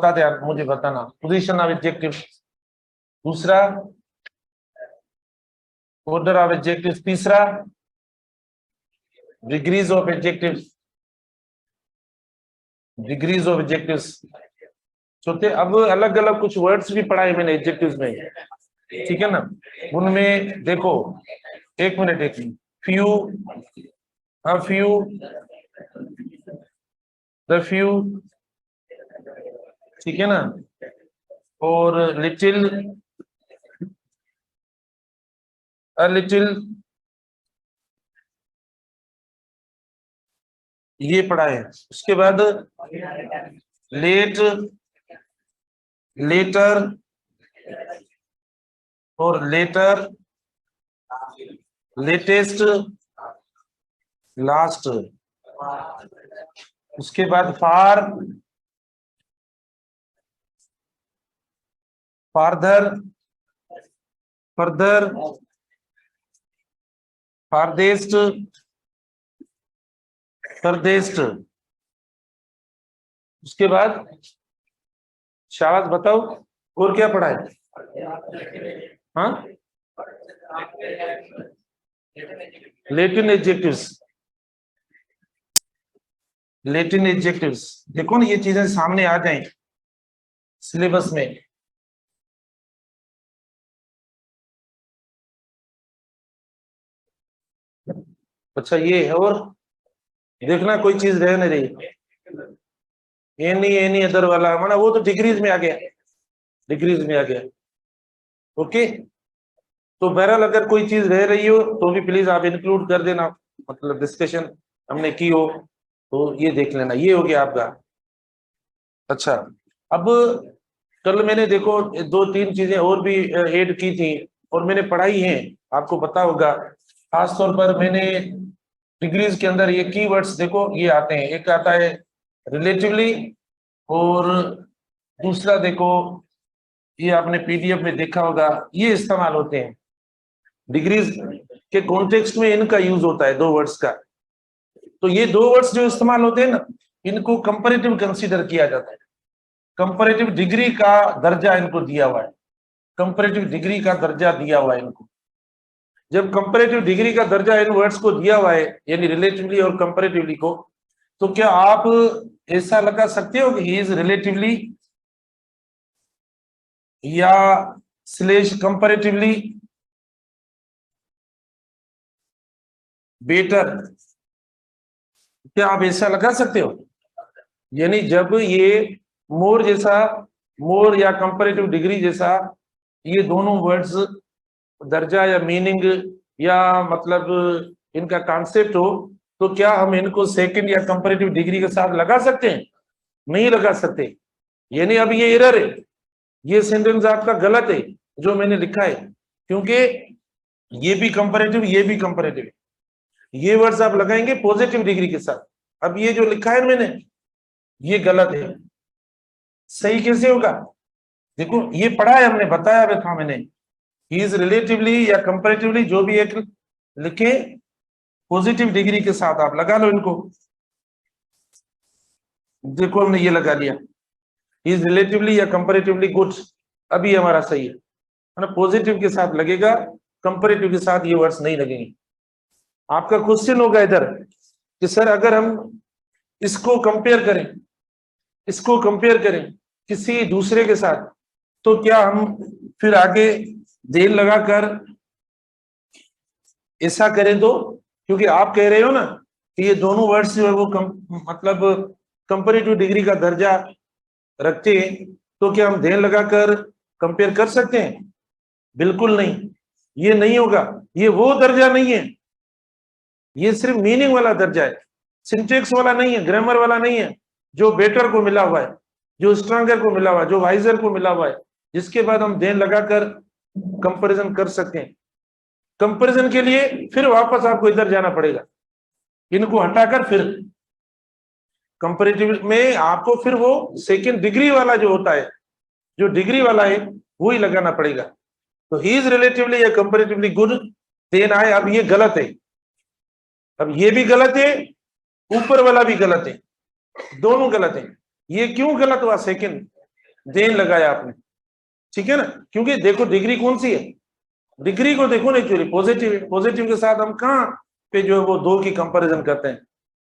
बता दे यार, मुझे बताना। पोजीशन ऑफ एडजेक्टिव दूसरा, ऑर्डर ऑफ एडजेक्टिव तीसरा, degrees of adjective, degrees of adjectives चौथे। अब अलग अलग कुछ वर्ड्स भी पढ़ाए मैंने एडजेक्टिव्स में, ठीक है ना। उनमें देखो, एक मिनट, एक मिनट। फ्यू, हाँ फ्यू, द फ्यू, ठीक है ना। और लिटिल, अ लिटिल, ये पढ़ा है। उसके बाद लेट, लेटर और लेटर, लेटेस्ट, लास्ट। उसके बाद फार, फारदर, फर्दर, फारदेस्ट, फर्देस्ट। उसके बाद शाबाश, बताओ और क्या पढ़ा है? हाँ, लेटिन एडजेक्टिव्स, लेटिन एडजेक्टिव्स। देखो ना, ये चीजें सामने आ जाएं सिलेबस में। अच्छा ये है, और देखना कोई चीज रह नहीं रही। एनी अदर वाला माना वो तो डिग्रीज में आ गया, डिग्रीज में आ गया। ओके, तो बहरहाल अगर कोई चीज रह रही हो तो भी प्लीज आप इंक्लूड कर देना, मतलब डिस्कशन हमने की हो तो ये देख लेना। ये हो गया आपका। अच्छा, अब कल मैंने देखो दो तीन चीजें और भी ऐड की थी और मैंने पढ़ाई है, आपको पता होगा। खास तौर पर मैंने डिग्रीज के अंदर ये कीवर्ड्स देखो ये आते हैं। एक आता है रिलेटिवली, और दूसरा देखो ये आपने पीडीएफ में देखा होगा, ये इस्तेमाल होते हैं डिग्रीज के कॉन्टेक्स्ट में। इनका यूज होता है दो वर्ड्स का। तो ये दो वर्ड्स जो इस्तेमाल होते हैं ना, इनको कंपैरेटिव कंसीडर किया जाता है। कंपैरेटिव डिग्री का दर्जा इनको दिया हुआ है, कंपैरेटिव डिग्री का दर्जा दिया हुआ है इनको। जब कंपैरेटिव डिग्री का दर्जा इन वर्ड्स को दिया हुआ है, यानी रिलेटिवली और कंपैरेटिवली को, तो क्या आप ऐसा लगा सकते हो कि ही इज रिलेटिवली या स्लेश कंपैरेटिवली बेटर? क्या आप ऐसा लगा सकते हो? यानी जब ये मोर जैसा, मोर या कंपैरेटिव डिग्री जैसा, ये दोनों वर्ड्स दर्जा या मीनिंग या मतलब इनका कॉन्सेप्ट हो, तो क्या हम इनको सेकंड या कंपैरेटिव डिग्री के साथ लगा सकते हैं? नहीं लगा सकते। यानी अब ये एरर है, ये सेंटेंस आपका गलत है जो मैंने लिखा है, क्योंकि ये भी कंपैरेटिव, ये भी कंपैरेटिव। ये वर्ड्स आप लगाएंगे पॉजिटिव डिग्री के साथ। अब ये जो लिखा है मैंने, ये गलत है। सही कैसे होगा? देखो ये पढ़ा है हमने, बताया हुआ था मैंने, ही इज रिलेटिवली या कंपैरेटिवली, जो भी एक लिखे पॉजिटिव डिग्री के साथ आप लगा लो इनको। देखो हमने ये लगा लिया, ही इज रिलेटिवली या कंपैरेटिवली गुड। अभी हमारा सही है ना, पॉजिटिव के साथ लगेगा, कंपैरेटिव के साथ ये वर्ड्स नहीं लगेंगे। आपका क्वेश्चन होगा इधर कि सर अगर हम इसको कंपेयर करें, इसको कंपेयर करें किसी दूसरे के साथ, तो क्या हम फिर आगे देर लगाकर ऐसा करें? तो क्योंकि आप कह रहे हो ना कि ये दोनों वर्ड्स जो है वो मतलब कंपैरेटिव डिग्री का दर्जा रखते हैं, तो क्या हम देर लगाकर कंपेयर कर सकते हैं? बिल्कुल नहीं, ये नहीं होगा। ये वो दर्जा नहीं है, ये सिर्फ मीनिंग वाला दर्जा है, सिंटेक्स वाला नहीं है, ग्रामर वाला नहीं है, जो बेटर को मिला हुआ है, जो स्ट्रॉन्गर को मिला हुआ है, जो वाइजर को मिला हुआ है, जिसके बाद हम देन लगाकर कंपैरिजन कर सकते हैं। कंपैरिजन के लिए फिर वापस आपको इधर जाना पड़ेगा, इनको हटाकर फिर कंपैरेटिव में आपको फिर वो सेकंड डिग्री वाला जो होता है, जो डिग्री वाला है वो ही लगाना पड़ेगा। तो ही इज रिलेटिवली या कंपैरेटिवली गुड, देन आए। अब ये गलत है, अब ये भी गलत है, ऊपर वाला भी गलत है, दोनों गलत है। ये क्यों गलत हुआ सेकंड? देन लगाया आपने, ठीक है ना, क्योंकि देखो डिग्री कौन सी है, डिग्री को देखो नेचुरली पॉजिटिव है, पॉजिटिव के साथ हम कहाँ पे जो है वो दो की कंपैरिजन करते हैं,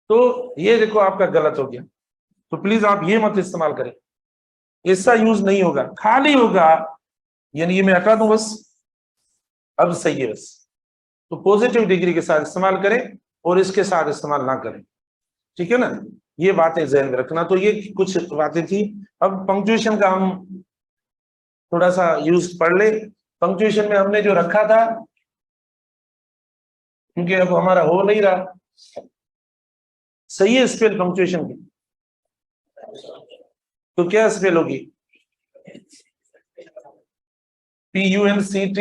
तो ये देखो आपका गलत हो गया। तो प्लीज आप ये मत इस्तेमाल करें, ऐसा यूज नहीं होगा, खाली होगा, यानी ये मैं हटा दूं बस, अब सही है बस। तो पॉजिटिव डिग्री के साथ इस्तेमाल करें और इसके साथ इस्तेमाल ना करें, ठीक है ना, ये बातें ध्यान में रखना। तो ये कुछ बातें थी। अब पंक्चुएशन का हम थोड़ा सा यूज पढ़ ले। पंक्चुएशन में हमने जो रखा था, क्योंकि अब हमारा हो नहीं रहा, सही है स्पेल पंक्चुएशन की, तो क्या स्पेल होगी, PUNCT।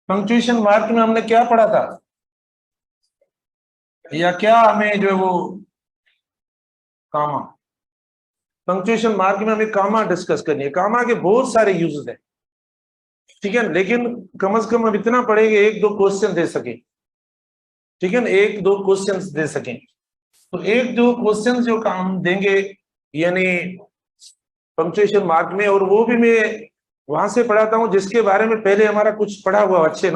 पंक्चुएशन मार्क में हमने क्या पढ़ा था, या क्या हमें जो है वो कामा, पंक्चुएशन मार्क में हमें कामा डिस्कस करनी है। कामा के बहुत सारे यूजेस हैं, ठीक है, लेकिन कम से कम हम इतना पढ़ेंगे एक दो क्वेश्चन दे सके, ठीक है ना, एक दो क्वेश्चन दे सकें। तो एक दो क्वेश्चन जो काम देंगे यानी पंक्चुएशन मार्क में, और वो भी मैं वहां से पढ़ाता हूं जिसके बारे में पहले हमारा कुछ पढ़ा हुआ अच्छे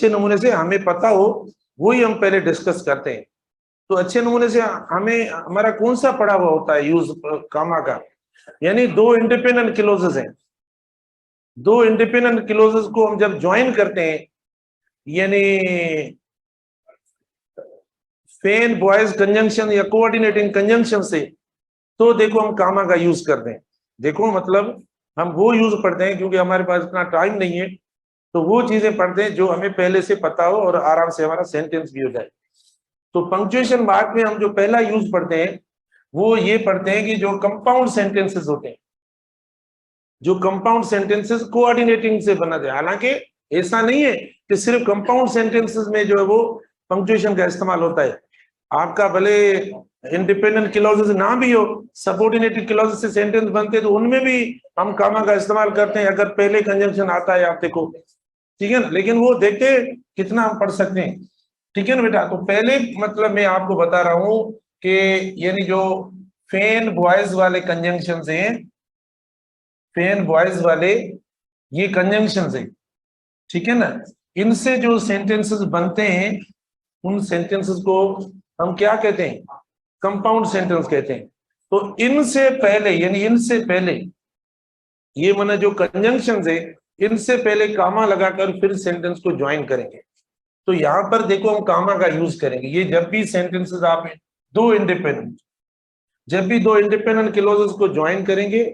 नमूने से हमें पता हो, वही हम पहले डिस्कस करते हैं। तो अच्छे नमूने से हमें हमारा कौन सा पढ़ा हुआ होता है यूज कामा का, यानी दो इंडिपेंडेंट क्लोजेस हैं, दो इंडिपेंडेंट क्लोजेस को हम जब ज्वाइन करते हैं, यानी फेन बॉयज कंजंक्शन या कोऑर्डिनेटिंग कंजंक्शन से, तो देखो हम कामा का यूज करते हैं। देखो मतलब हम वो यूज पढ़ते हैं क्योंकि हमारे पास इतना टाइम नहीं है, तो वो चीजें पढ़ते हैं जो हमें पहले से पता हो और आराम से हमारा सेंटेंस भी हो जाए। तो पंक्चुएशन मार्क में हम जो पहला यूज पढ़ते हैं वो ये पढ़ते हैं कि जो कंपाउंड सेंटेंसेस होते हैं, जो कंपाउंड सेंटेंसेस कोऑर्डिनेटिंग से बना जाए। हालांकि ऐसा नहीं है कि सिर्फ कंपाउंड सेंटेंसेस में जो है वो पंक्चुएशन का इस्तेमाल होता है, आपका भले इंडिपेंडेंट क्लॉजेस ना भी हो, सबऑर्डिनेटेड क्लॉजेस से सेंटेंस बनते हैं तो उनमें भी हम कामा का इस्तेमाल करते हैं अगर पहले कंजंक्शन आता है, आप देखो, ठीक है ना, लेकिन वो देखते कितना हम पढ़ सकते हैं, ठीक है ना बेटा। तो पहले मतलब मैं आपको बता रहा हूं कि यानी जो फेन बॉयज वाले कंजंक्शन हैं, फेन बॉयज वाले ये कंजंक्शन है, ठीक है ना, इनसे जो सेंटेंसेस बनते हैं उन सेंटेंसेस को हम क्या कहते हैं, कंपाउंड सेंटेंस कहते हैं। तो इनसे पहले यानी इनसे पहले ये माना जो कंजंक्शन है इनसे पहले कामा लगाकर फिर सेंटेंस को ज्वाइन करेंगे। तो यहां पर देखो हम कामा का यूज करेंगे, ये जब भी सेंटेंसेस आप दो इंडिपेंडेंट, जब भी दो इंडिपेंडेंट क्लॉजेस को ज्वाइन करेंगे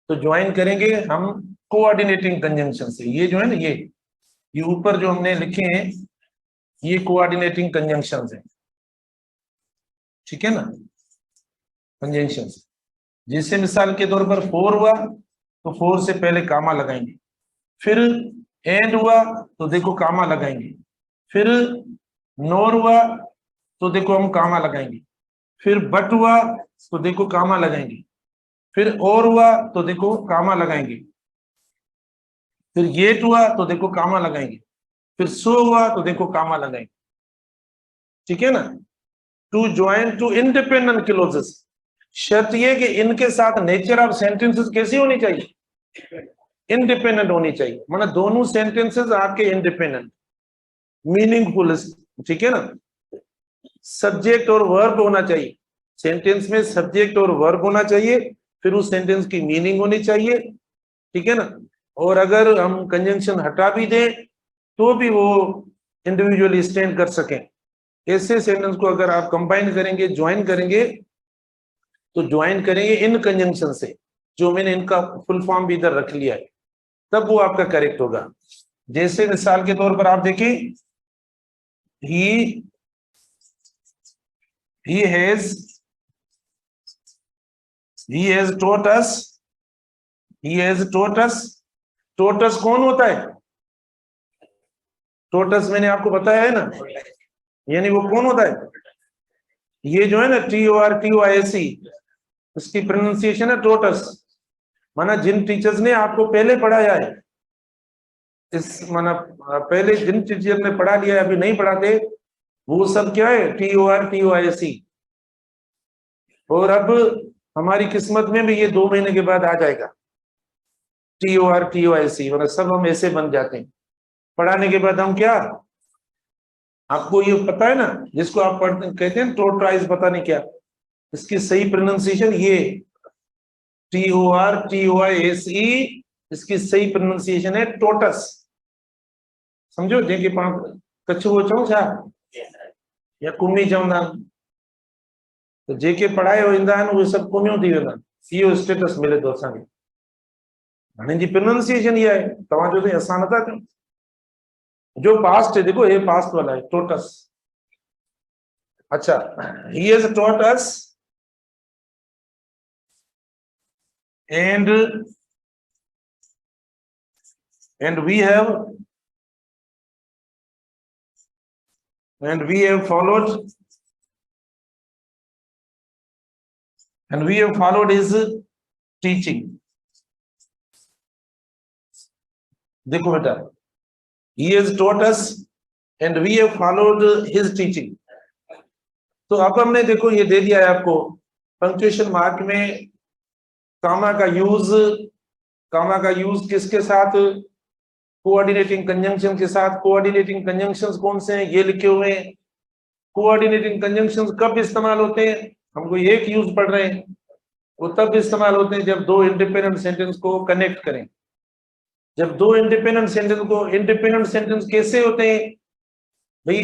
तो ज्वाइन करेंगे हम कोऑर्डिनेटिंग कंजंक्शन से। ये जो है ना ये ऊपर जो हमने लिखे हैं ये कोऑर्डिनेटिंग कंजंक्शन है, ठीक है ना, कंजंक्शन। जैसे मिसाल के तौर पर फोर हुआ तो फोर से पहले कामा लगाएंगे, फिर एंड हुआ तो देखो कामा लगाएंगे, फिर नोर हुआ तो देखो हम कामा लगाएंगे, फिर बट हुआ तो देखो कामा लगाएंगे, फिर और हुआ तो देखो कामा लगाएंगे, फिर येट हुआ तो देखो कामा लगाएंगे, फिर सो हुआ तो देखो कामा लगाएंगे, ठीक है ना। To join two independent clauses, शर्त ये कि इनके साथ नेचर ऑफ सेंटेंसेस कैसी होनी चाहिए, इंडिपेंडेंट होनी चाहिए, मतलब दोनों सेंटेंसेस आपके इंडिपेंडेंट मीनिंगफुल, ठीक है ना। सब्जेक्ट और वर्ब होना चाहिए, सेंटेंस में सब्जेक्ट और वर्ब होना चाहिए, फिर उस सेंटेंस की मीनिंग होनी चाहिए, ठीक है ना। और अगर हम कंजंक्शन हटा भी दें तो भी वो इंडिविजुअली स्टैंड कर सकें। ऐसे सेंटेंस को अगर आप कंबाइन करेंगे, ज्वाइन करेंगे, तो ज्वाइन करेंगे इन कंजंक्शन से, जो मैंने इनका फुल फॉर्म भी इधर रख लिया है, तब वो आपका करेक्ट होगा। जैसे मिसाल के तौर पर आप देखें, he has taught us, taught us कौन होता है, टोटस मैंने आपको बताया है ना, यानी वो कौन होता है, ये जो है ना TORTOIS, उसकी प्रोनाउंसिएशन है टोटस, माना जिन टीचर्स ने आपको पहले पढ़ाया है, इस माना पहले जिन टीचर ने पढ़ा लिया है अभी नहीं पढ़ाते, वो सब क्या है TORTOIS, और अब हमारी किस्मत में भी ये 2 महीने के बाद आ जाएगा, TOR TOIC, मतलब सब हम ऐसे बन जाते हैं। पढ़ाने के बाद हम क्या, आपको ये पता है ना, जिसको आप पढ़ते कहते हैं टोर्टोइज, पता नहीं क्या, इसकी सही प्रोनाउंसिएशन ये TOR TOISE, इसकी सही प्रोनाउंसिएशन है टोटस। समझो, जेके पाण कच्छो चऊं छा या कुमी चवंदा आहिनि, तो जेके पढ़ाए ईंदा आहिनि उहे सभु कुमियूं थी वेंदा आहिनि। इहो स्टेटस मिले थो असांखे। हाणे जी प्रोनाउंसिएशन इहा आहे, तव्हां जो असां नथा कयूं। जो पास्ट है, देखो ये पास्ट वाला है, टोटस। अच्छा, he has taught us and we have followed his teaching। देखो बेटा, he has taught us and we have followed his teaching। तो अब हमने देखो ये दे दिया है आपको पंक्चुएशन मार्क में कामा का यूज किसके साथ, कोऑर्डिनेटिंग कंजंक्शन के साथ। कोऑर्डिनेटिंग कंजंक्शंस कौन से हैं, ये लिखे हुए हैं। कोऑर्डिनेटिंग कंजंक्शंस कब इस्तेमाल होते हैं, हम कोई एक यूज पढ़ रहे हैं, वो तब इस्तेमाल होते हैं जब दो इंडिपेंडेंट सेंटेंस को कनेक्ट करें। जब दो इंडिपेंडेंट सेंटेंस कैसे होते हैं भाई,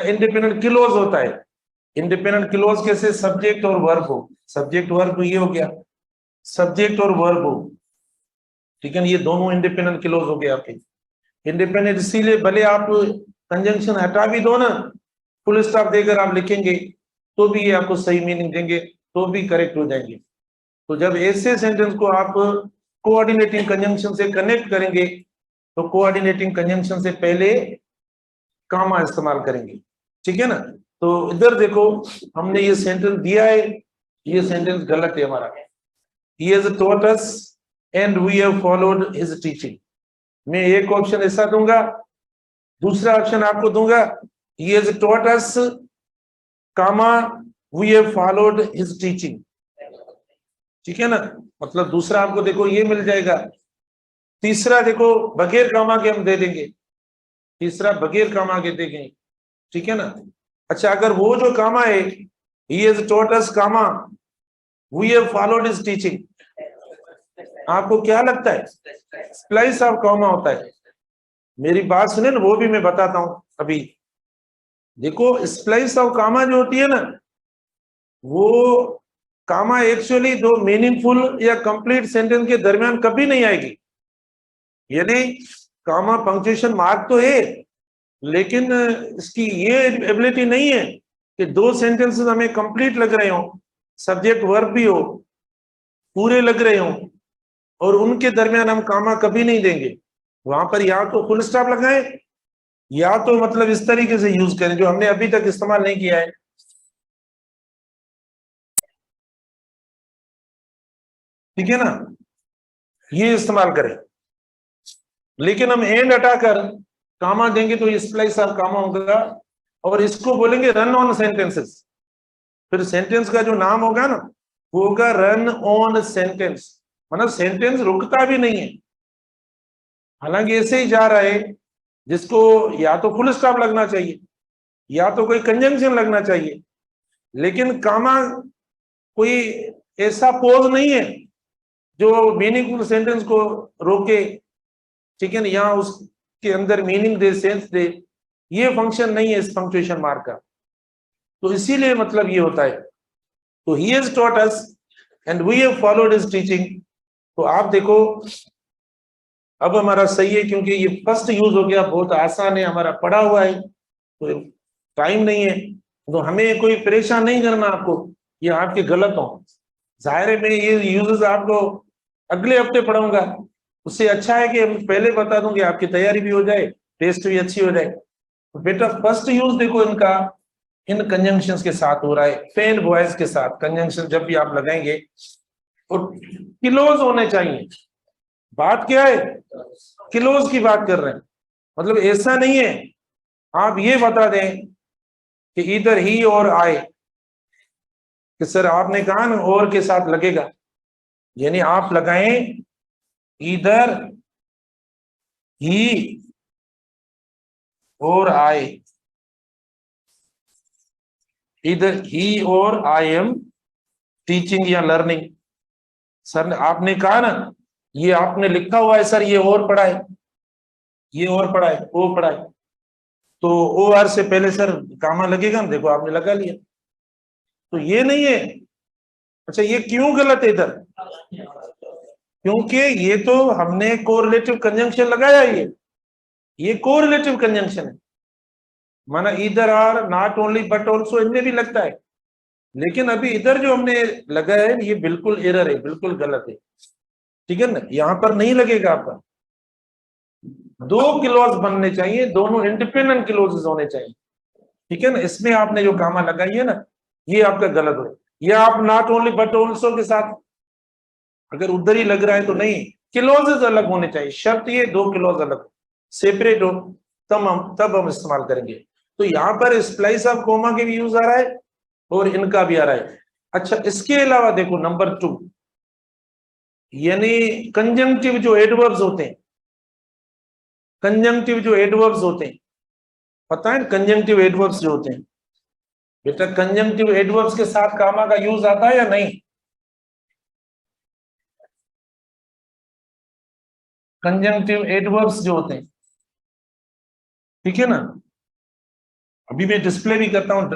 इंडिपेंडेंट क्लोज होता है। इंडिपेंडेंट क्लोज कैसे, सब्जेक्ट और वर्ब हो। सब्जेक्ट वर्ब ये हो गया, सब्जेक्ट और वर्ब हो, ठीक है। ये दोनों इंडिपेंडेंट क्लोज हो गए आपके। इंडिपेंडेंट इसीलिए भले आप कंजंक्शन हटा भी दो ना, फुल स्टॉप देकर आप लिखेंगे तो भी ये आपको सही मीनिंग देंगे, तो भी करेक्ट हो जाएंगे। तो जब ऐसे सेंटेंस को आप कोऑर्डिनेटिंग कंजंक्शन से कनेक्ट करेंगे तो कोऑर्डिनेटिंग कंजंक्शन से पहले कामा इस्तेमाल करेंगे, ठीक है ना। तो इधर देखो, हमने ये सेंटेंस दिया है, ये सेंटेंस गलत है हमारा। He has taught us and we have followed his teaching। मैं एक ऑप्शन ऐसा दूंगा, दूसरा ऑप्शन आपको दूंगा, he has taught us, comma we have followed his teaching, ठीक है ना। मतलब दूसरा आपको देखो ये मिल जाएगा। तीसरा देखो बगैर कामा के हम दे देंगे, तीसरा बगैर कामा के देंगे, ठीक है ना। अच्छा, अगर वो जो कामा है, he has taught us, comma we have followed his teaching, आपको क्या लगता है स्प्लाइस ऑफ कामा होता है? मेरी बात सुने ना, वो भी मैं बताता हूं अभी। देखो स्प्लाइस ऑफ कामा जो होती है ना, वो कामा एक्चुअली दो मीनिंगफुल या कंप्लीट सेंटेंस के दरमियान कभी नहीं आएगी। यानी कामा पंक्चुएशन मार्क तो है, लेकिन इसकी ये एबिलिटी नहीं है कि दो सेंटेंसेस हमें कंप्लीट लग रहे हो, सब्जेक्ट वर्ब भी हो, पूरे लग रहे हो, और उनके दरमियान हम कामा कभी नहीं देंगे। वहां पर या तो फुल स्टॉप लगाएं या तो मतलब इस तरीके से यूज करें जो हमने अभी तक इस्तेमाल नहीं किया है, ठीक है ना, ये इस्तेमाल करें। लेकिन हम एंड हटाकर कामा देंगे तो ये स्प्लाइस ऑफ कामा होगा, और इसको बोलेंगे रन ऑन सेंटेंसेस। फिर सेंटेंस का जो नाम होगा ना, वो होगा रन ऑन सेंटेंस, मतलब सेंटेंस रुकता भी नहीं है। हालांकि ऐसे ही जा रहा है, जिसको या तो फुल स्टॉप लगना चाहिए या तो कोई कंजंक्शन लगना चाहिए, लेकिन कामा कोई ऐसा पोज नहीं है जो मीनिंगफुल सेंटेंस को रोके, ठीक है ना, यहाँ उसके अंदर मीनिंग दे, सेंस दे, ये फंक्शन नहीं है इस पंक्चुएशन मार्क का। तो इसीलिए मतलब ये होता है। तो he has taught us and we have followed his teaching। तो आप देखो अब हमारा सही है, क्योंकि ये फर्स्ट यूज हो गया, बहुत आसान है, हमारा पढ़ा हुआ है, तो टाइम नहीं है, तो हमें कोई परेशान नहीं करना आपको ये आपके गलत हो। जाहिर है मैं ये यूजेस आपको अगले हफ्ते पढ़ाऊंगा, उससे अच्छा है कि हम पहले बता दूं कि आपकी तैयारी भी हो जाए, टेस्ट भी अच्छी हो जाए। तो बेटा फर्स्ट यूज देखो इनका इन कंजंक्शंस के साथ हो रहा है, फेन वॉइस के साथ कंजंक्शन जब भी आप लगाएंगे और क्लोज होने चाहिए। बात क्या है, क्लोज की बात कर रहे हैं, मतलब ऐसा नहीं है आप ये बता दें कि इधर ही और आई, कि सर आपने कहा ना और के साथ लगेगा, यानी आप लगाएं इधर ही और आई, इधर ही और आई एम टीचिंग या लर्निंग। सर ने आपने कहा ना, ये आपने लिखा हुआ है सर ये और पढ़ा है, ये और पढ़ा है, वो पढ़ा है, तो ओ आर से पहले सर कामा लगेगा ना, देखो आपने लगा लिया, तो ये नहीं है। अच्छा ये क्यों गलत है इधर, क्योंकि ये तो हमने कोरिलेटिव कंजंक्शन लगाया, ये कोरिलेटिव कंजंक्शन है, माना इधर or not only but also इनमें भी लगता है, लेकिन अभी इधर जो हमने लगाया है ये बिल्कुल एरर है, बिल्कुल गलत है, ठीक है ना, यहां पर नहीं लगेगा आपका। दो क्लॉज बनने चाहिए, दोनों इंडिपेंडेंट क्लॉजेस होने चाहिए, ठीक है ना। इसमें आपने जो कामा लगाई है ना, ये आपका गलत हो, ये आप नॉट ओनली बट ऑल्सो के साथ अगर उधर ही लग रहा है तो नहीं, क्लॉजेस अलग होने चाहिए, शर्त ये दो क्लॉज अलग सेपरेट हो, तब हम इस्तेमाल करेंगे। तो यहाँ पर स्प्लाइस ऑफ कोमा के भी यूज आ रहा है और इनका भी आ रहा है। अच्छा इसके अलावा देखो नंबर 2, यानी कंजंक्टिव जो एडवर्ब्स होते हैं, कंजंक्टिव जो एडवर्ब्स होते हैं, पता है कंजंक्टिव एडवर्ब्स जो होते हैं बेटा, कंजंक्टिव एडवर्ब्स के साथ कामा का यूज आता है या नहीं? कंजंक्टिव एडवर्ब्स जो होते हैं, ठीक है ना, अभी मैं डिस्प्ले भी करता हूं,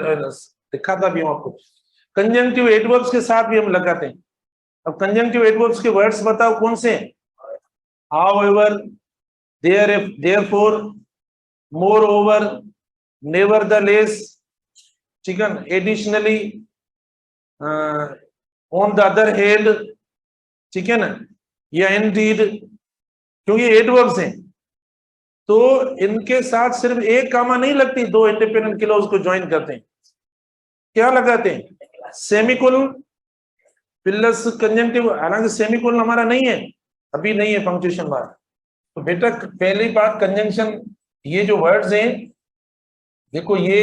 दिखाता भी हूं आपको, कंजंक्टिव एडवर्ब्स के साथ भी हम लगाते हैं। अब कंजंक्टिव एडवर्ब्स के वर्ड्स बताओ कौन से हैं? हाउएवर, देयरफॉर, मोरओवर, नेवरदलेस, ठीक है, additionally, on the other hand, ठीक है ना, या इंडीड, क्योंकि ये एडवर्ब्स हैं तो इनके साथ सिर्फ एक कामा नहीं लगती, दो इंडिपेंडेंट क्लॉज को ज्वाइन करते हैं, क्या लगाते हैं? सेमीकोलन प्लस कंजंक्टिव, हालांकि सेमीकोलन हमारा नहीं है, अभी नहीं है पंक्चुएशन मार्क। तो बेटा पहली बात कंजंक्शन, ये जो वर्ड्स हैं देखो ये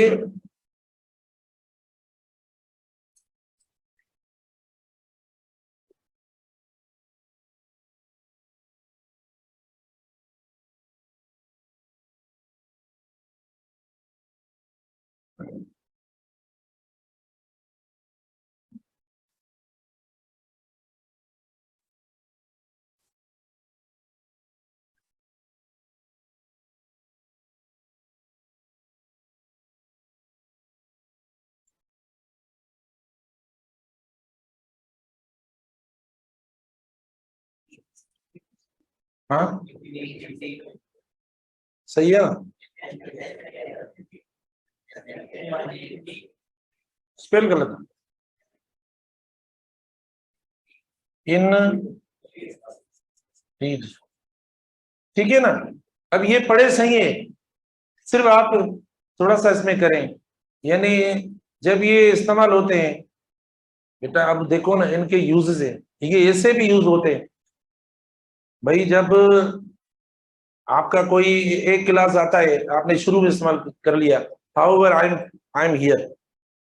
हाँ सही है ना, स्पेल गलत इन, ठीक है ना। अब ये पढ़े सही है, सिर्फ आप थोड़ा सा इसमें करें, यानी जब ये इस्तेमाल होते हैं बेटा, अब देखो ना इनके यूजेस है, ये ऐसे भी यूज होते हैं भाई, जब आपका कोई एक क्लास आता है, आपने शुरू में इस्तेमाल कर लिया, हाउएवर आई एम हियर,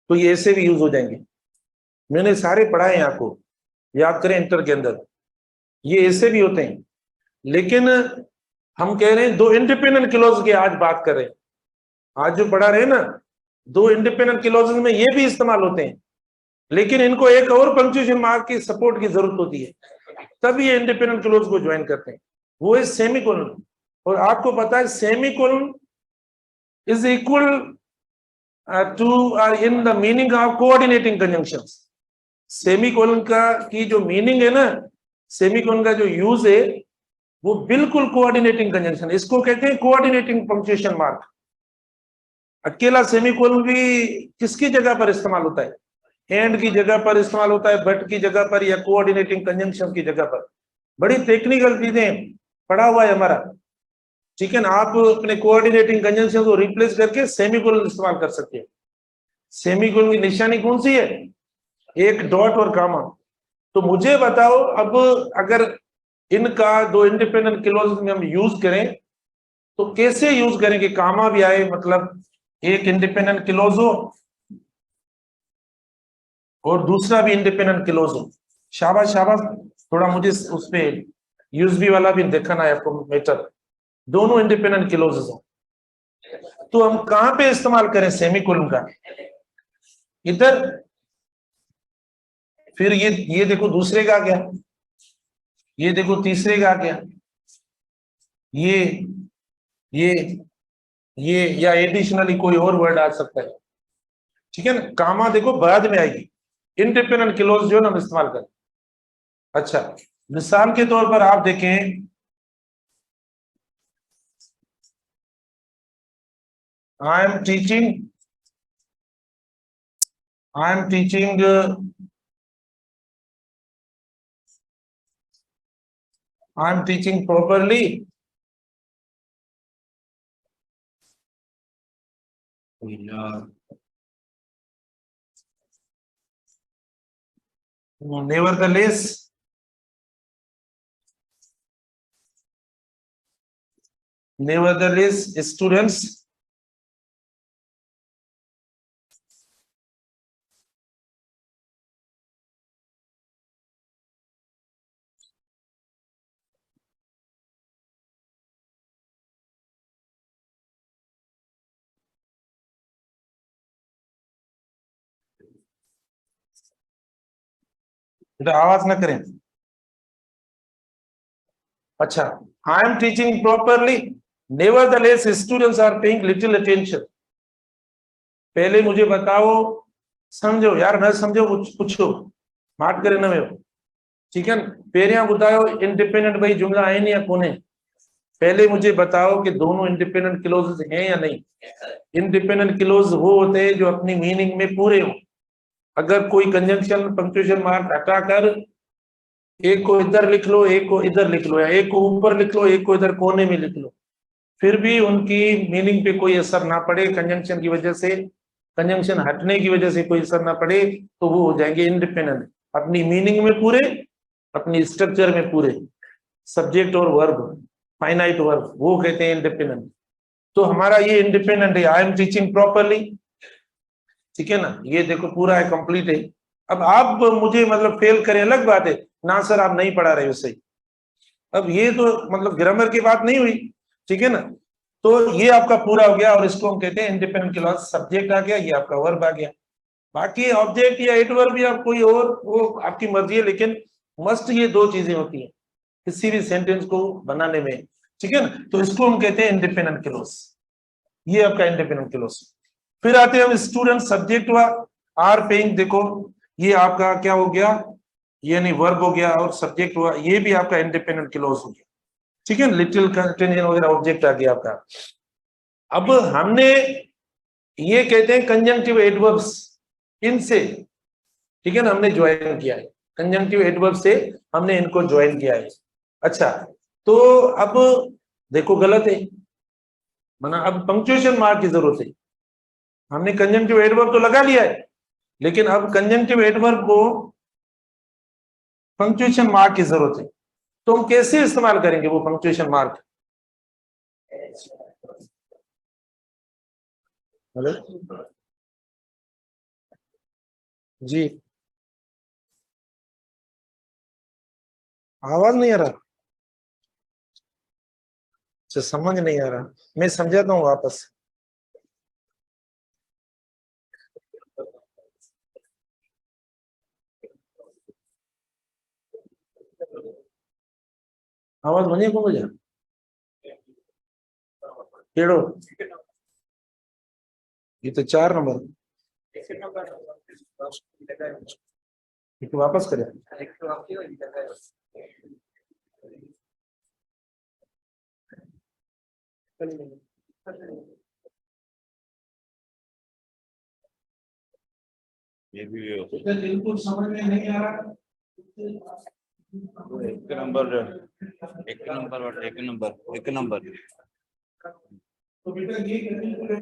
तो ये ऐसे भी यूज हो जाएंगे, मैंने सारे पढ़ाए हैं आपको, याद करें इंटर के अंदर, ये ऐसे भी होते हैं। लेकिन हम कह रहे हैं दो इंडिपेंडेंट क्लॉज की आज बात कर रहे हैं, आज जो पढ़ा रहे हैं ना, दो इंडिपेंडेंट क्लॉजेस में ये भी इस्तेमाल होते हैं, लेकिन इनको एक और पंक्चुएशन मार्क की सपोर्ट की जरूरत होती है, तब ये इंडिपेंडेंट क्लॉज को ज्वाइन करते हैं, वो है सेमीकोलन। और आपको पता है सेमीकोलन इज इक्वल टू और in the meaning of coordinating conjunctions. Semicolon का की जो मीनिंग है ना, सेमीकोलन का जो यूज है वो बिल्कुल कोऑर्डिनेटिंग कंजंक्शन, इसको कहते हैं कोऑर्डिनेटिंग पंक्चुएशन मार्क। अकेला सेमीकोलन भी किसकी जगह पर इस्तेमाल होता है? एंड की जगह पर इस्तेमाल होता है, बट की जगह पर, या कोऑर्डिनेटिंग कंजंक्शन की जगह पर। बड़ी टेक्निकल चीजें पढ़ा हुआ है हमारा, ठीक है ना। आप अपने कोऑर्डिनेटिंग कंजंक्शन को रिप्लेस करके सेमीकोलन इस्तेमाल कर सकते हैं। सेमीकोलन की निशानी कौन सी है? एक डॉट और कामा। तो मुझे बताओ अब अगर इनका दो इंडिपेंडेंट क्लॉज में हम यूज करें तो कैसे यूज करें कि कामा भी आए, मतलब एक इंडिपेंडेंट क्लॉज हो और दूसरा भी इंडिपेंडेंट क्लोज हो। शाबाश शाबाश, थोड़ा मुझे उस पे यूएसबी वाला भी देखना है आपको मेटर, दोनों इंडिपेंडेंट क्लोजेस हो। तो हम कहां पे इस्तेमाल करें सेमीकोलन का? इधर। फिर ये देखो दूसरे का क्या, ये देखो तीसरे का क्या, ये ये ये या एडिशनली कोई और वर्ड आ सकता है, ठीक है ना। कामा देखो बाद में आएगी, इंडिपेंडेंट क्लोज जो है ना हम इस्तेमाल करें। अच्छा, मिसाल के तौर पर आप देखें, I am teaching properly. Nevertheless, students आवाज ना करें। अच्छा, I am teaching properly, nevertheless students are paying little attention. पहले मुझे बताओ, समझो यार, मैं समझो पूछो, माट करे ना मैं, ठीक है। पेरिया बुधायो इंडिपेंडेंट भाई जुमला है नहीं या कोने। पहले मुझे बताओ कि दोनों इंडिपेंडेंट क्लोजेस हैं या नहीं। इंडिपेंडेंट क्लोज वो होते हैं जो अपनी मीनिंग में पूरे हो। अगर कोई कंजंक्शन पंक्चुएशन मार्क हटाकर एक को इधर लिख लो, एक को इधर लिख लो, या एक को ऊपर लिख लो, एक को इधर कोने में लिख लो, फिर भी उनकी मीनिंग पे कोई असर ना पड़े, कंजंक्शन की वजह से, कंजंक्शन हटने की वजह से कोई असर ना पड़े, तो वो हो जाएंगे इंडिपेंडेंट, अपनी मीनिंग में पूरे, अपनी स्ट्रक्चर में पूरे। सब्जेक्ट और वर्ब, फाइनाइट वर्ब, वो कहते हैं इंडिपेंडेंट। तो हमारा ये इंडिपेंडेंट है, आई एम टीचिंग प्रॉपरली, ठीक है ना। ये देखो पूरा है, कंप्लीट है। अब आप मुझे मतलब फेल करें अलग बात है, ना सर आप नहीं पढ़ा रहे हो सही। अब ये तो मतलब ग्रामर की बात नहीं हुई, ठीक है ना। तो ये आपका पूरा हो गया, और इसको हम कहते हैं इंडिपेंडेंट क्लॉज। सब्जेक्ट आ गया, ये आपका वर्ब आ गया। बाकी ऑब्जेक्ट या एडवर्ब या कोई और, वो आपकी मर्जी है, लेकिन मस्ट ये दो चीजें होती हैं किसी भी सेंटेंस को बनाने में, ठीक है ना। तो इसको हम कहते हैं इंडिपेंडेंट क्लॉज। ये आपका इंडिपेंडेंट क्लॉज। फिर आते हैं हम स्टूडेंट, सब्जेक्ट हुआ, आर पेइंग, देखो ये आपका क्या हो गया, ये नहीं वर्ब हो गया, और सब्जेक्ट हुआ, ये भी आपका इंडिपेंडेंट क्लॉज हो गया, ठीक है। लिटिल कंटेंजन वगैरह ऑब्जेक्ट आ गया आपका। अब हमने ये कहते हैं कंजंक्टिव एडवर्ब्स, इनसे, ठीक है ना, हमने ज्वाइन किया है, कंजंक्टिव एडवर्ब से हमने इनको ज्वाइन किया है। अच्छा, तो अब देखो गलत है, माना अब पंक्चुएशन मार्क की जरूरत है। हमने कंजंक्टिव एडवर्ब तो लगा लिया है, लेकिन अब कंजंक्टिव एडवर्ब को पंक्चुएशन मार्क की जरूरत है। तो हम कैसे इस्तेमाल करेंगे वो पंक्चुएशन मार्क? हेलो जी, आवाज नहीं आ रहा? अच्छा, समझ नहीं आ रहा, मैं समझाता हूँ वापस। आवाज बनी को मुझे केड़ो, ये तो 4 नंबर, एक वापस करें। ये भी बिल्कुल समझ में नहीं आ रहा। एक नंबर तो बेटा ये नंबर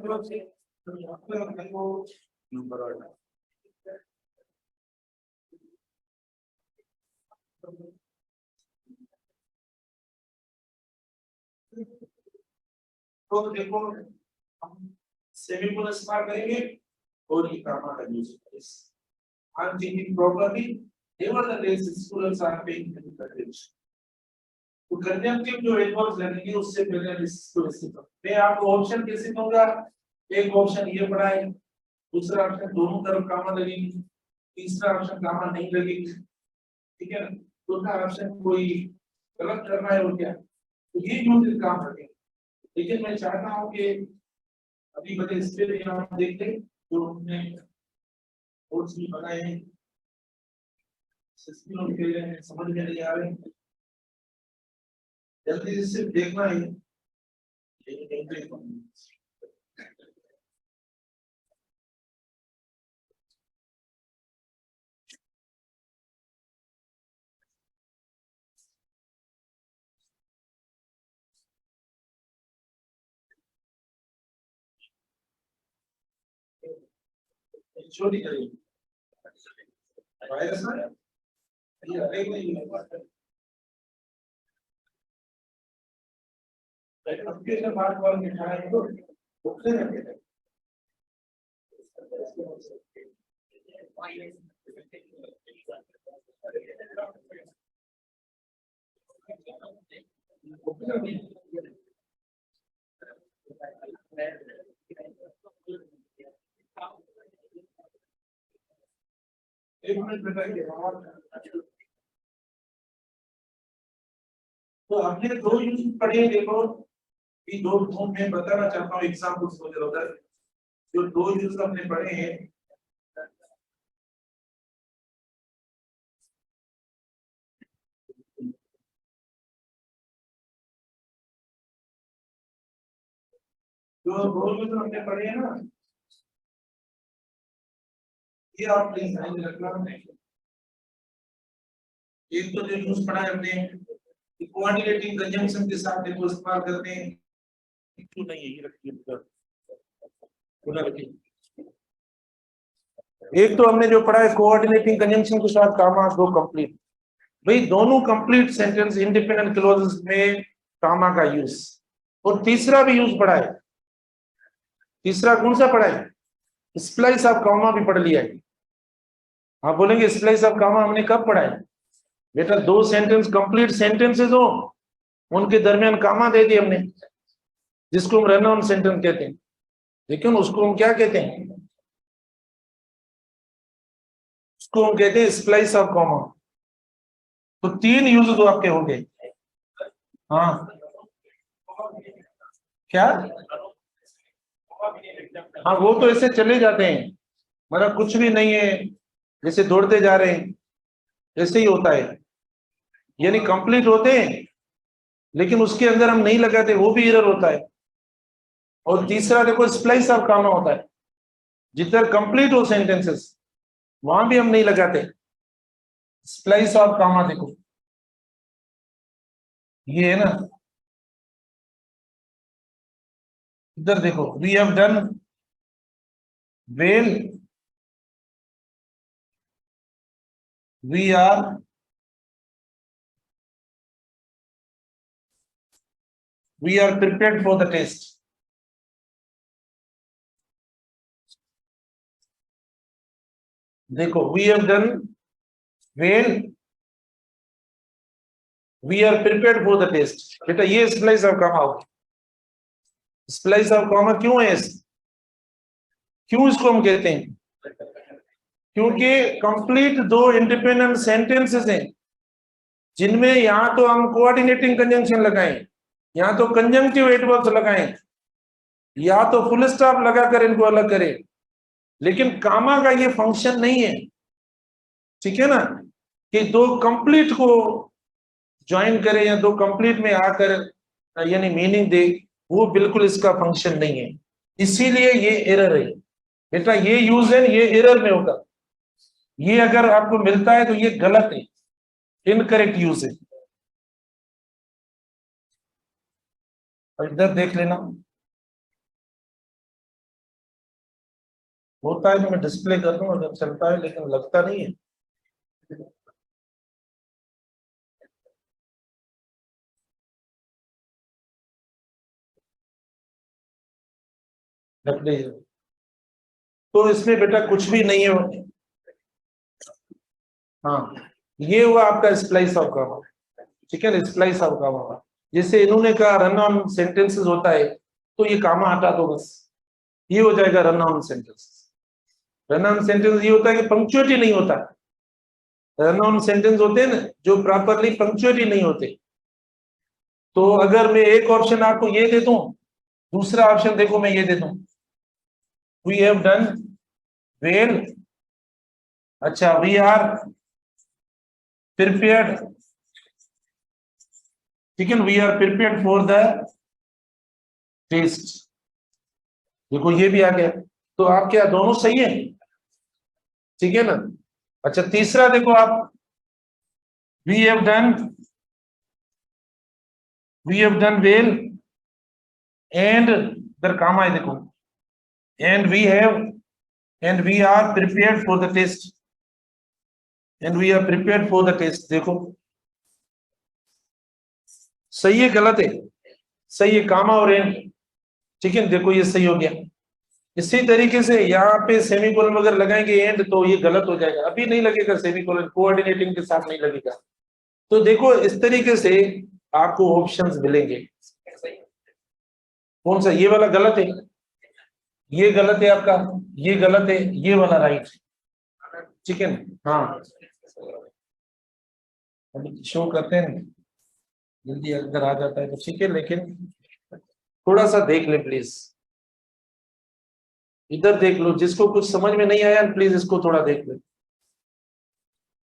तो देखो, हम सेमीकोलन इस्तेमाल करेंगे और ये कामा का यूज करेंगे। I'm thinking properly. Nevertheless, students are paying attention. तो कंजंक्टिव जो एडवर्ब्स लगेंगे उससे पहले इसको ऐसे करो। मैं आपको ऑप्शन कैसे दूंगा? एक ऑप्शन ये पढ़ा है, दूसरा ऑप्शन दोनों तरफ कामा लगेगी, तीसरा ऑप्शन कामा नहीं लगेगी, ठीक है ना? चौथा ऑप्शन कोई गलत करना है और क्या, तो ये यूज काम करेंगे। लेकिन मैं चाहता हूँ कि अभी बड़े इस पे आप देख लें जो हमने नोट्स भी बनाए हैं, सिस्टम नोट के लिए समझ में नहीं आ रहे, जल्दी से सिर्फ देखना है। छोटी करेंगे वायरस ना, ये हरेक नहीं है कंप्यूटर बात वाला दिखा है तो उससे नहीं है। एक मिनट बताइए। तो हमने दो यूज पढ़े, देखो ये दो मैं बताना चाहता हूँ एग्जाम्पल्स वगैरह उधर जो दो यूज हमने पढ़े हैं। जो दो यूज हमने पढ़े हैं ना, ये आप प्लीज ध्यान रखना। एक तो जो यूज पढ़ा है हमने कोऑर्डिनेटिंग कंजंक्शन के साथ देखो इस्तेमाल करते हैं, क्यों नहीं है ये रखिए उधर रखिए। एक तो हमने जो पढ़ा है कोऑर्डिनेटिंग कंजंक्शन के साथ कामा दो कंप्लीट, भाई दोनों कंप्लीट सेंटेंस इंडिपेंडेंट क्लॉजेस में कामा का यूज। और तीसरा भी यूज पढ़ा है, तीसरा कौन सा पढ़ा है? स्प्लाइस ऑफ कामा भी पढ़ लिया है। आप बोलेंगे स्प्लाइस ऑफ कामा हमने कब पढ़ा है? बेटा दो सेंटेंस कंप्लीट सेंटेंसेस हो उनके दरमियान कामा दे दिए हमने, जिसको हम रन ऑन सेंटेंस कहते हैं, लेकिन उसको हम क्या कहते हैं? उसको हम कहते हैं स्प्लाइस ऑफ कामा। तो तीन यूज तो आपके हो गए। हाँ क्या? हाँ वो तो ऐसे चले जाते हैं, मतलब कुछ भी नहीं है, जैसे दौड़ते जा रहे हैं ऐसे ही होता है, यानी कंप्लीट होते हैं लेकिन उसके अंदर हम नहीं लगाते, वो भी एरर होता है। और तीसरा देखो स्प्लाइस ऑफ कामा होता है, जिधर कंप्लीट हो सेंटेंसेस वहां भी हम नहीं लगाते स्प्लाइस ऑफ कामा। देखो ये है ना, इधर देखो we have done well, we are prepared for the test। देखो we have done well, we are prepared for the test. बेटा ये स्प्लाइस ऑफ कामा हो, स्प्लाइस ऑफ कामा क्यों है? क्यों इसको हम कहते हैं? क्योंकि कंप्लीट दो इंडिपेंडेंट सेंटेंसेस हैं जिनमें यहां तो हम कोऑर्डिनेटिंग कंजंक्शन लगाएं, यहां तो कंजंक्टिव एडवर्ब्स लगाएं, या तो फुल स्टॉप लगाकर इनको अलग करें, लेकिन कामा का ये फंक्शन नहीं है, ठीक है ना, कि दो कंप्लीट को ज्वाइन करे या दो कंप्लीट में आकर यानी मीनिंग दे, वो बिल्कुल इसका फंक्शन नहीं है, इसीलिए ये एरर है। बेटा ये यूज है ये एरर में होगा, ये अगर आपको मिलता है तो ये गलत है, इनकरेक्ट यूज है। इधर देख लेना, होता है तो मैं डिस्प्ले कर दूं अगर चलता है, लेकिन लगता नहीं है। तो इसमें बेटा कुछ भी नहीं है, हाँ, ये हुआ आपका स्प्लाइस ऑफ कामा। ठीक है ना, स्प्लाइस ऑफ कामा। जैसे इन्होंने कहा रन ऑन सेंटेंसेस होता है, तो ये कामा हटा दो बस, ये हो जाएगा run on sentence. Run on sentence ये होता है कि पंक्चुएटी नहीं होता। रन ऑन सेंटेंस होते हैं ना जो प्रॉपरली पंक्चुएटी नहीं होते। तो अगर मैं एक ऑप्शन आपको ये दे दूं, दूसरा ऑप्शन देखो मैं ये दे दूं, वी हैव डन वेल, अच्छा वी आर प्रिपेयर्ड, ठीक है, we are prepared for the test. देखो ये भी आ गया, तो आप क्या दोनों सही है? ठीक है ना। अच्छा तीसरा देखो आप, we have done well and इधर कामा है देखो, and we are prepared for the test, and we are prepared for the test. देखो सही है गलत है? सही है, कामा और एंड। ठीक है, देखो ये सही हो गया। इसी तरीके से यहाँ पे सेमीकोलन वगैरह लगाएंगे एंड, तो ये गलत हो जाएगा, अभी नहीं लगेगा सेमीकोलन, कोऑर्डिनेटिंग के साथ नहीं लगेगा। तो देखो इस तरीके से आपको ऑप्शंस मिलेंगे। कौन सा? ये वाला गलत है, ये गलत है आपका, ये गलत है, ये वाला राइट। ठीक है ना। हाँ अभी शो करते हैं, जल्दी अगर आ जाता है तो ठीक है, लेकिन थोड़ा सा देख ले प्लीज, इधर देख लो, जिसको कुछ समझ में नहीं आया प्लीज इसको थोड़ा देख ले।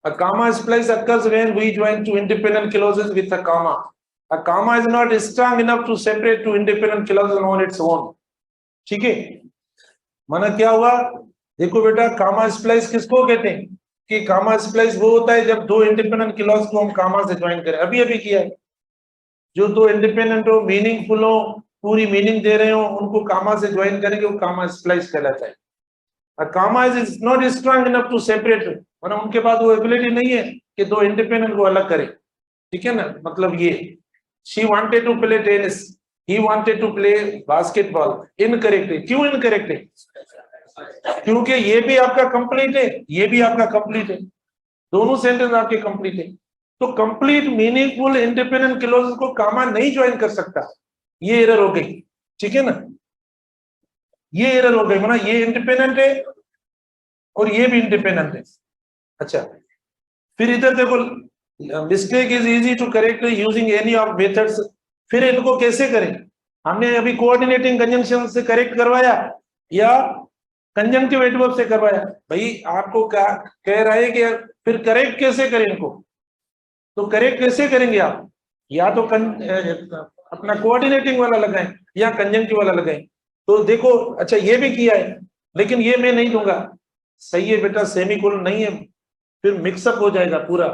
A comma splice occurs when we join two independent clauses with a comma. A comma is not strong enough to separate two independent clauses on its own. ठीक है, माना क्या हुआ? देखो बेटा, कामा स्प्लाइस किसको कहते हैं? कि कामा स्प्लाइस वो होता है जब दो इंडिपेंडेंट क्लॉज को हम कामा से ज्वाइन करें। अभी अभी किया है, जो दो इंडिपेंडेंट हो, मीनिंगफुल हो, पूरी मीनिंग दे रहे हो, उनको कामा से ज्वाइन करेंगे, वो कामा स्प्लाइस कहलाता है। Comma is not strong enough to separate, मतलब उनके पास वो एबिलिटी नहीं है कि दो इंडिपेंडेंट को अलग करे। ठीक है ना, मतलब ये she wanted to play tennis, he wanted to play basketball, incorrect है। क्यों इनकरेक्ट है? क्योंकि ये भी आपका कंप्लीट है, ये भी आपका कंप्लीट है, दोनों सेंटेंस आपके कंप्लीट है। तो कंप्लीट मीनिंगफुल इंडिपेंडेंट क्लॉजेस को कामा नहीं ज्वाइन कर सकता, ये एरर हो गई। ठीक है ना, ये एरर हो गई, मतलब ये इंडिपेंडेंट है और ये भी इंडिपेंडेंट है। अच्छा फिर इधर देखो, mistake is easy to correct using any of methods. फिर इनको कैसे करें? हमने अभी कोऑर्डिनेटिंग कंजंक्शन से करेक्ट करवाया या कंजंक्टिव एडवर्ब से करवाया? भाई आपको कह रहा है कि फिर करेक्ट कैसे करें इनको? तो करेक्ट कैसे करेंगे आप? या तो अपना कोऑर्डिनेटिंग वाला लगाएं या कंजंक्टिव वाला लगाएं। तो देखो, अच्छा ये भी किया है, लेकिन ये मैं नहीं दूंगा। सही है बेटा, सेमीकोलन नहीं है, फिर मिक्सअप हो जाएगा पूरा,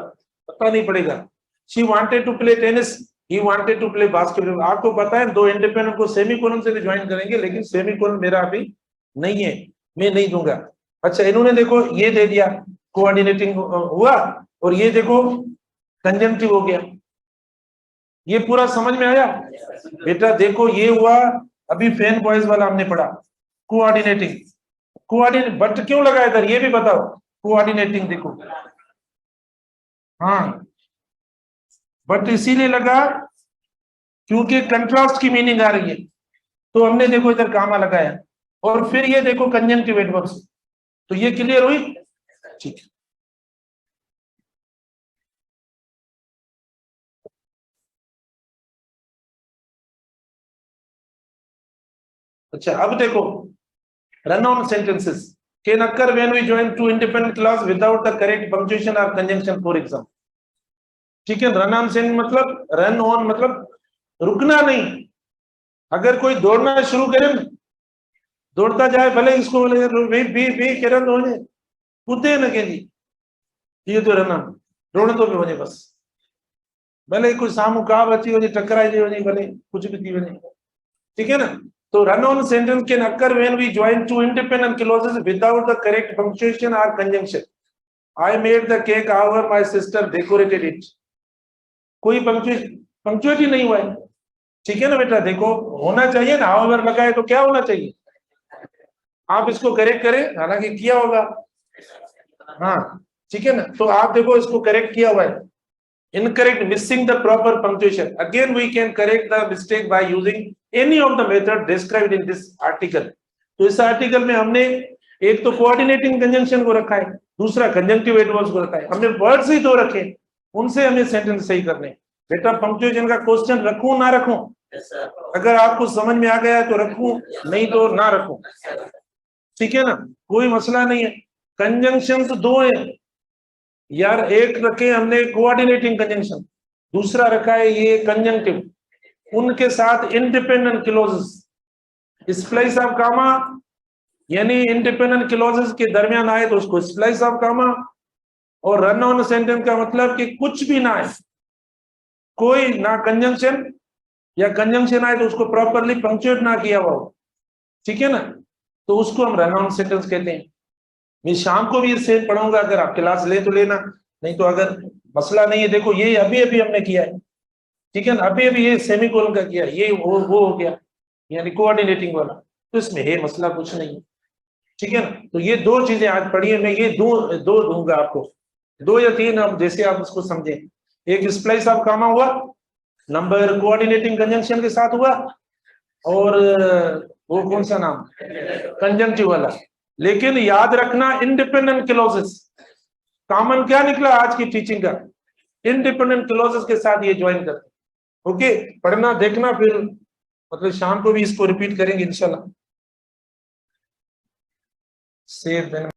पता नहीं पड़ेगा। She wanted to play tennis, he wanted to play basketball. आपको पता है दो इंडिपेंडेंट को सेमीकोलन से भी ज्वाइन करेंगे, लेकिन सेमीकोलन मेरा अभी नहीं है, मैं नहीं दूंगा। अच्छा इन्होंने देखो ये दे दिया, कोऑर्डिनेटिंग हुआ, और ये देखो कंजंक्टिव हो गया। ये पूरा समझ में आया बेटा? देखो ये हुआ, अभी फैन बॉयज वाला हमने पढ़ा, कोऑर्डिनेटिंग। कोऑर्डिनेट बट क्यों लगा इधर, ये भी बताओ। कोऑर्डिनेटिंग देखो, हाँ बट इसीलिए लगा क्योंकि कंट्रास्ट की मीनिंग आ रही है, तो हमने देखो इधर कामा लगाया। और फिर ये देखो कंजंक्टिव एडवर्ब्स, तो ये क्लियर हुई? ठीक है। अच्छा अब देखो, run on sentences can occur when we join two independent clauses without the correct punctuation or conjunction, for example. ठीक है, रन ऑन सेंटेंस मतलब, रन ऑन मतलब रुकना नहीं। अगर कोई दौड़ना शुरू करे, दौड़ता जाए, भले इसको बोले भी किरण होने कूदे न के जी, ये तो रन ऑन, दौड़ तो भी होने बस, भले कोई सामू का बची हो, टकराई हो, भले कुछ भी थी वने। ठीक है ना, तो run on sentence can occur when we join two independent clauses without the correct punctuation or conjunction. I made the cake, however my sister decorated it. कोई पंक्चुएशन नहीं हुआ है। ठीक है ना बेटा, देखो होना चाहिए ना, however लगाए तो क्या होना चाहिए? आप इसको करेक्ट करें, हालांकि किया होगा। हाँ ठीक है ना। तो आप देखो इसको करेक्ट किया हुआ है, incorrect, missing the proper punctuation. Again we can correct the mistake by using any of the method described in this article. तो इस आर्टिकल में हमने एक तो कोऑर्डिनेटिंग कंजंक्शन को रखा है, दूसरा कंजंक्टिव एडवर्ब्स को रखा है, हमने वर्ड्स ही दो रखे, उनसे हमें सेंटेंस सही करने। बेटा पंक्चुएशन का क्वेश्चन रखूं ना रखूं? अगर आपको समझ में आ गया है तो रखूं, नहीं तो ना रखूं, ठीक है ना, कोई मसला नहीं है। कंजंक्शन तो दो है यार, एक रखे हमने कोऑर्डिनेटिंग कंजंक्शन, दूसरा रखा है ये कंजंक्टिव, उनके साथ इंडिपेंडेंट क्लॉजेस। स्प्लाइस ऑफ कामा यानी इंडिपेंडेंट क्लॉजेस के दरमियान आए तो उसको स्प्लाइस ऑफ कामा, और रन ऑन सेंटेंस का मतलब कि कुछ भी ना है, कोई ना कंजंक्शन, या कंजंक्शन आए तो उसको प्रॉपरली पंक्चुएट ना किया हुआ हो, ठीक है ना, तो उसको हम रन ऑन सेंटेंस कहते हैं। मैं शाम को भी इससे पढ़ूंगा, अगर आप क्लास ले तो लेना, नहीं तो अगर मसला नहीं है। देखो ये अभी अभी हमने किया है, ठीक है ना, अभी अभी ये सेमीकोलन का किया, ये वो हो गया, यानी कोऑर्डिनेटिंग वाला, तो इसमें ये मसला कुछ नहीं है, ठीक है ना। तो ये दो चीजें आज पढ़ी है, मैं ये दो दूंगा आपको, 2 या 3, अब जैसे आप उसको समझें। एक स्प्लाइस ऑफ कामा हुआ, नंबर कोऑर्डिनेटिंग कंजंक्शन के साथ हुआ, और वो कौन सा नाम, कंजंक्टिव वाला। लेकिन याद रखना इंडिपेंडेंट क्लॉजेस, कॉमन क्या निकला आज की टीचिंग का, इंडिपेंडेंट क्लॉजेस के साथ ये ज्वाइन करते। ओके, पढ़ना देखना, फिर मतलब शाम को भी इसको रिपीट करेंगे इंशाल्लाह। सेव